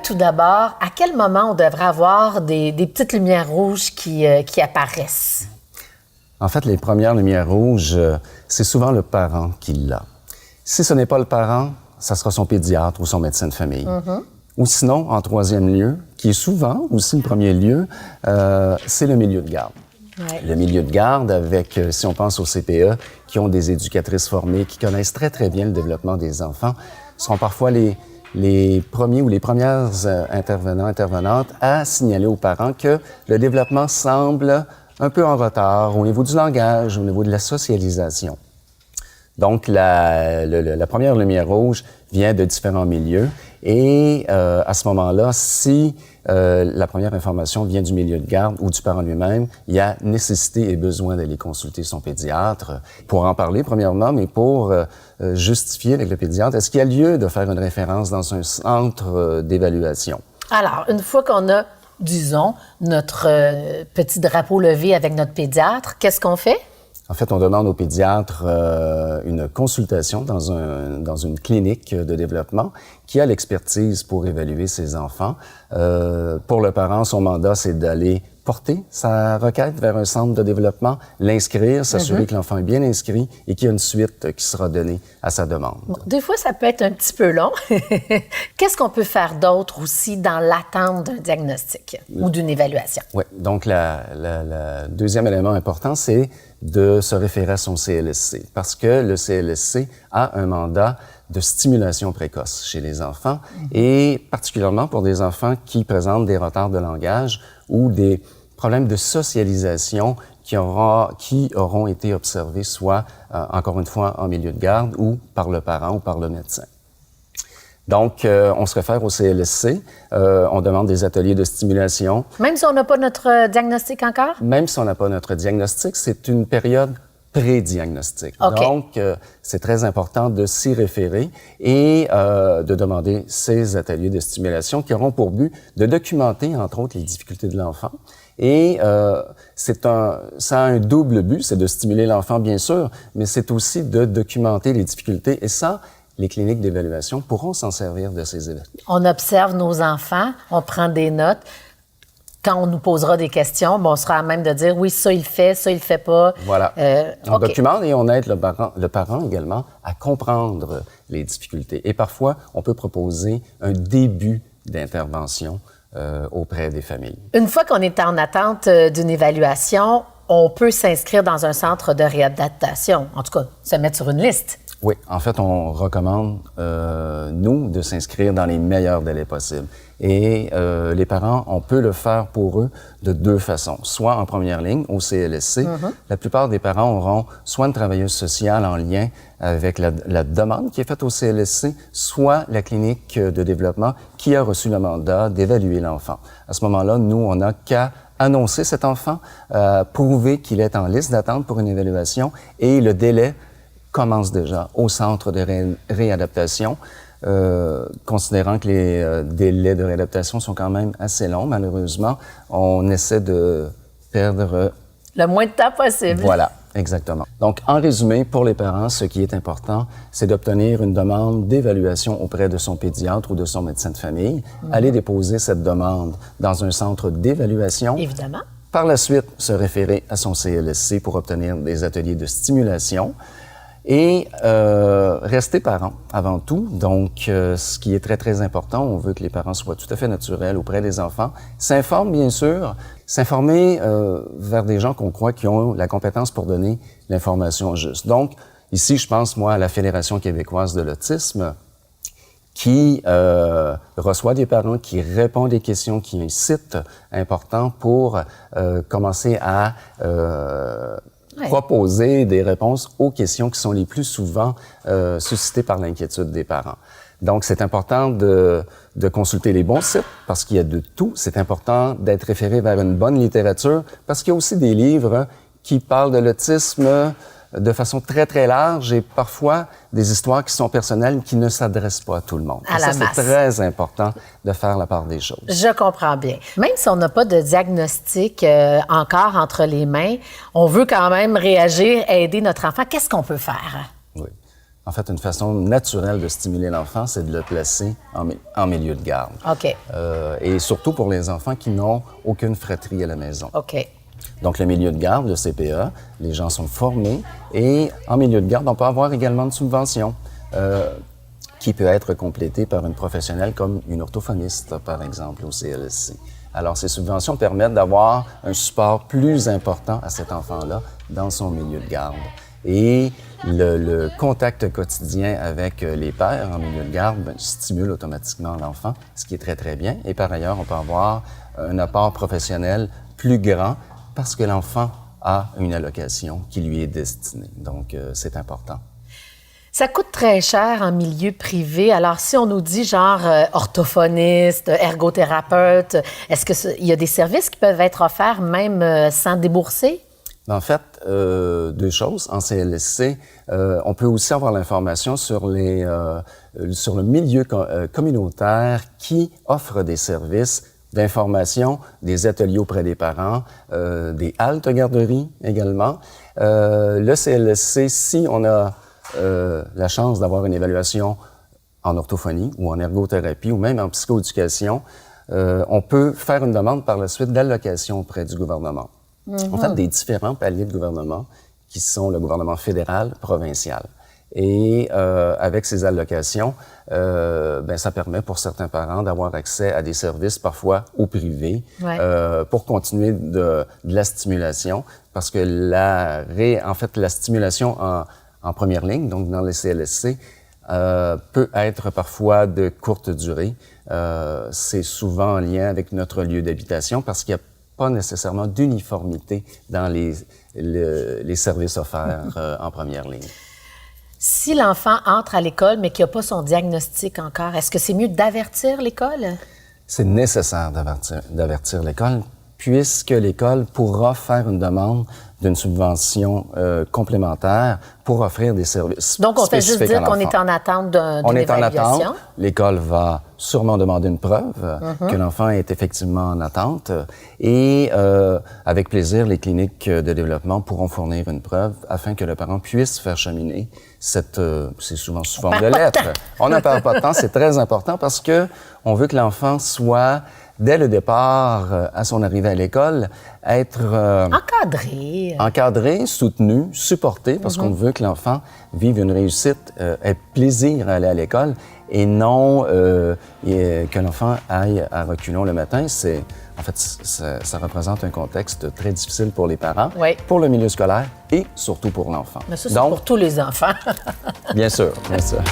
tout d'abord, à quel moment on devrait avoir des petites lumières rouges qui apparaissent? En fait, les premières lumières rouges, c'est souvent le parent qui l'a. Si ce n'est pas le parent, ça sera son pédiatre ou son médecin de famille. Mm-hmm. Ou sinon, en troisième lieu, qui est souvent aussi le premier lieu, c'est le milieu de garde. Ouais. Le milieu de garde avec, si on pense au CPE, qui ont des éducatrices formées, qui connaissent très, très bien le développement des enfants, seront parfois les premiers ou les premières intervenantes à signaler aux parents que le développement semble un peu en retard au niveau du langage, au niveau de la socialisation. Donc, la première lumière rouge vient de différents milieux et à ce moment-là, si la première information vient du milieu de garde ou du parent lui-même, il y a nécessité et besoin d'aller consulter son pédiatre pour en parler premièrement, mais pour justifier avec le pédiatre, est-ce qu'il y a lieu de faire une référence dans un centre d'évaluation? Alors, une fois qu'on a, disons, notre petit drapeau levé avec notre pédiatre, qu'est-ce qu'on fait? En fait, on demande au pédiatre une consultation dans une clinique de développement qui a l'expertise pour évaluer ses enfants. Pour le parent, son mandat, c'est d'aller porter sa requête vers un centre de développement, l'inscrire, s'assurer que l'enfant est bien inscrit et qu'il y a une suite qui sera donnée à sa demande. Bon, des fois, ça peut être un petit peu long. Qu'est-ce qu'on peut faire d'autre aussi dans l'attente d'un diagnostic ou d'une évaluation? Oui, donc le deuxième élément important, c'est de se référer à son CLSC, parce que le CLSC a un mandat de stimulation précoce chez les enfants et particulièrement pour des enfants qui présentent des retards de langage ou des problèmes de socialisation qui auront été observés soit, encore une fois, en milieu de garde ou par le parent ou par le médecin. Donc, on se réfère au CLSC, on demande des ateliers de stimulation. Même si on n'a pas notre diagnostic encore? Même si on n'a pas notre diagnostic, c'est une période pré-diagnostic. Okay. Donc, c'est très important de s'y référer et de demander ces ateliers de stimulation qui auront pour but de documenter, entre autres, les difficultés de l'enfant. Et ça a un double but, c'est de stimuler l'enfant, bien sûr, mais c'est aussi de documenter les difficultés. Et ça, les cliniques d'évaluation pourront s'en servir de ces événements. On observe nos enfants, on prend des notes. Quand on nous posera des questions, on sera à même de dire oui, ça il fait pas. Voilà. On documente et on aide le parent également à comprendre les difficultés. Et parfois, on peut proposer un début d'intervention auprès des familles. Une fois qu'on est en attente d'une évaluation, on peut s'inscrire dans un centre de réadaptation, en tout cas, se mettre sur une liste. Oui, en fait, on recommande, nous, de s'inscrire dans les meilleurs délais possibles. Et les parents, on peut le faire pour eux de deux façons. Soit en première ligne, au CLSC. La plupart des parents auront soit une travailleuse sociale en lien avec la demande qui est faite au CLSC, soit la clinique de développement qui a reçu le mandat d'évaluer l'enfant. À ce moment-là, nous, on n'a qu'à annoncer cet enfant, prouver qu'il est en liste d'attente pour une évaluation et le délai commence déjà au centre de réadaptation, considérant que les délais de réadaptation sont quand même assez longs, malheureusement. On essaie de perdre le moins de temps possible. Voilà, exactement. Donc, en résumé, pour les parents, ce qui est important, c'est d'obtenir une demande d'évaluation auprès de son pédiatre ou de son médecin de famille. Aller déposer cette demande dans un centre d'évaluation. Évidemment. Par la suite, se référer à son CLSC pour obtenir des ateliers de stimulation. Et rester parent avant tout. Donc, ce qui est très, très important, on veut que les parents soient tout à fait naturels auprès des enfants. S'informer, bien sûr. S'informer vers des gens qu'on croit qui ont la compétence pour donner l'information juste. Donc, ici, je pense, moi, à la Fédération québécoise de l'autisme, qui reçoit des parents, qui répond à des questions, qui a un site important pour commencer à proposer des réponses aux questions qui sont les plus souvent suscitées par l'inquiétude des parents. Donc, c'est important de consulter les bons sites parce qu'il y a de tout. C'est important d'être référé vers une bonne littérature parce qu'il y a aussi des livres qui parlent de l'autisme de façon très, très large et parfois des histoires qui sont personnelles qui ne s'adressent pas à tout le monde. À la masse. C'est très important de faire la part des choses. Je comprends bien. Même si on n'a pas de diagnostic encore entre les mains, on veut quand même réagir, aider notre enfant. Qu'est-ce qu'on peut faire? Oui. En fait, une façon naturelle de stimuler l'enfant, c'est de le placer en milieu de garde. OK. Et surtout pour les enfants qui n'ont aucune fratrie à la maison. OK. Donc, le milieu de garde, le CPA, les gens sont formés et en milieu de garde, on peut avoir également une subvention qui peut être complétée par une professionnelle comme une orthophoniste, par exemple, au CLSC. Alors, ces subventions permettent d'avoir un support plus important à cet enfant-là dans son milieu de garde. Et le contact quotidien avec les pères en milieu de garde stimule automatiquement l'enfant, ce qui est très, très bien. Et par ailleurs, on peut avoir un apport professionnel plus grand parce que l'enfant a une allocation qui lui est destinée. Donc, c'est important. Ça coûte très cher en milieu privé. Alors, si on nous dit genre orthophoniste, ergothérapeute, est-ce qu'il y a des services qui peuvent être offerts même sans débourser? En fait, deux choses. En CLSC, on peut aussi avoir l'information sur le milieu communautaire qui offre des services d'information, des ateliers auprès des parents, des haltes garderies également. Le CLSC, si on a la chance d'avoir une évaluation en orthophonie ou en ergothérapie ou même en psychoéducation, on peut faire une demande par la suite d'allocation auprès du gouvernement. Mm-hmm. En fait, des différents paliers de gouvernement qui sont le gouvernement fédéral, provincial. Et avec ces allocations, ça permet pour certains parents d'avoir accès à des services parfois au privé pour continuer de la stimulation, parce que la stimulation en première ligne, donc dans les CLSC, peut être parfois de courte durée. C'est souvent en lien avec notre lieu d'habitation parce qu'il n'y a pas nécessairement d'uniformité dans les services offerts en première ligne. Si l'enfant entre à l'école mais qu'il n'a pas son diagnostic encore, est-ce que c'est mieux d'avertir l'école? C'est nécessaire d'avertir l'école puisque l'école pourra faire une demande d'une subvention complémentaire pour offrir des services. Donc, on fait juste dire qu'on est en attente d'une évaluation. On est en attente. L'école va sûrement demander une preuve que l'enfant est effectivement en attente. Et avec plaisir, les cliniques de développement pourront fournir une preuve afin que le parent puisse faire cheminer c'est souvent sous forme de lettre. On n'en perd pas de temps, c'est très important parce que on veut que l'enfant soit, dès le départ, à son arrivée à l'école, être encadré, soutenu, supporté, parce qu'on veut que l'enfant vive une réussite, ait plaisir à aller à l'école, et non que l'enfant aille à reculons le matin. Ça représente un contexte très difficile pour les parents, pour le milieu scolaire et surtout pour l'enfant. Mais ça, c'est pour tous les enfants. Bien sûr, bien sûr.